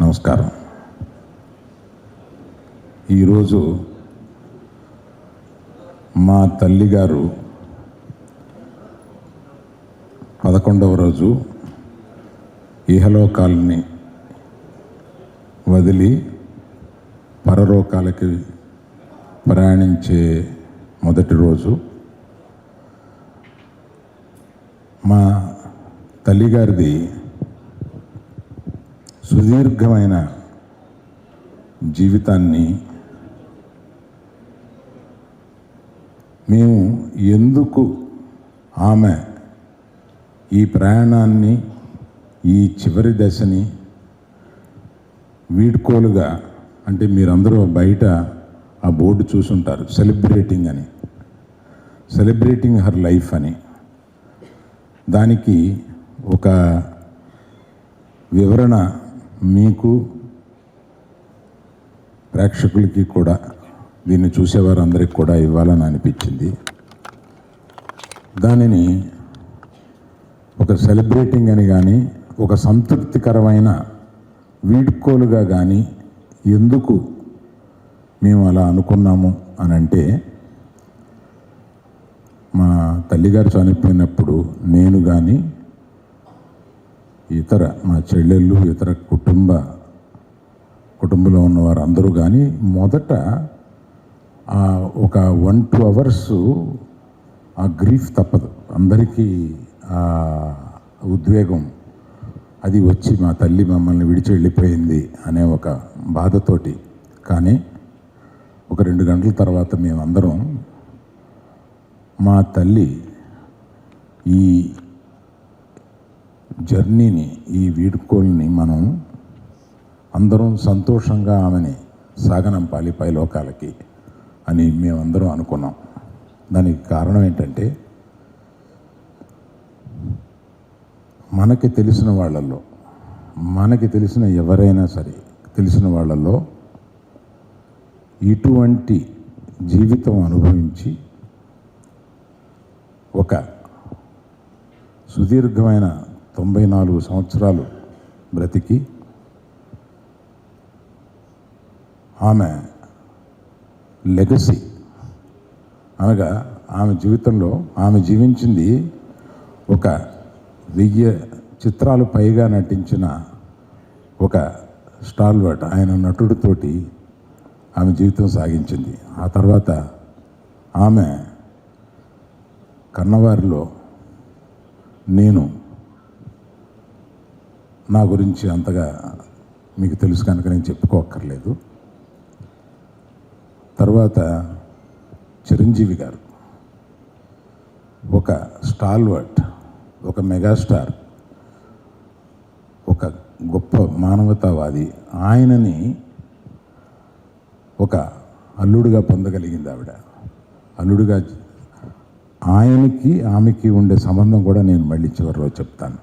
నమస్కారం. ఈరోజు మా తల్లిగారు 11వ రోజు ఇహలోకాలని వదిలి పరలోకాలకి ప్రయాణించే మొదటి రోజు. మా తల్లిగారిది సుదీర్ఘమైన జీవితాన్ని మేము ఎందుకు ఆమె ఈ ప్రయాణాన్ని, ఈ చివరి దశని వీడ్కోలుగా, అంటే మీరందరూ బయట ఆ బోర్డు చూసుంటారు, సెలబ్రేటింగ్ హర్ లైఫ్ అని. దానికి ఒక వివరణ మీకు, ప్రేక్షకులకి కూడా, దీన్ని చూసేవారందరికీ కూడా ఇవ్వాలని అనిపించింది. దానిని ఒక సెలబ్రేటింగ్ అని కానీ, ఒక సంతృప్తికరమైన వీడ్కోలుగా కానీ ఎందుకు మేము అలా అనుకున్నాము అని అంటే, మా తల్లిగారు చనిపోయినప్పుడు నేను కానీ, ఇతర మా చెల్లెళ్ళు, ఇతర కుటుంబంలో ఉన్నవారు అందరూ కానీ మొదట ఒక 1-2 అవర్స్ ఆ గ్రీఫ్ తప్పదు అందరికీ. ఆ ఉద్వేగం అది వచ్చి మా తల్లి మమ్మల్ని విడిచి వెళ్ళిపోయింది అనే ఒక బాధతోటి. కానీ ఒక 2 గంటల తర్వాత మేమందరం మా తల్లి ఈ జర్నీని, ఈ వీడ్కోల్ని మనం అందరం సంతోషంగా ఆమెని సాగనంపాలి పైలోకాలకి అని మేమందరం అనుకున్నాం. దానికి కారణం ఏంటంటే, మనకి తెలిసిన వాళ్ళల్లో, మనకి తెలిసిన ఎవరైనా సరే తెలిసిన వాళ్ళల్లో ఇటువంటి జీవితం అనుభవించి ఒక సుదీర్ఘమైన 94 సంవత్సరాలు బ్రతికి ఆమె లెగసీ అనగా ఆమె జీవితంలో ఆమె జీవించింది ఒక 1000 చిత్రాలు పైగా నటించిన ఒక స్టాల్వర్ట్ ఆయన నటుడితోటి ఆమె జీవితం సాగించింది. ఆ తర్వాత ఆమె కన్నవారిలో నేను, నా గురించి అంతగా మీకు తెలుసు కనుక నేను చెప్పుకోక్కర్లేదు. తర్వాత చిరంజీవి గారు ఒక స్టాల్వర్ట్, ఒక మెగాస్టార్, ఒక గొప్ప మానవతావాది. ఆయనని ఒక అల్లుడుగా పొందగలిగింది ఆవిడ. అల్లుడుగా ఆయనకి ఆమెకి ఉండే సంబంధం కూడా నేను మళ్ళీ చివరిలో చెప్తాను.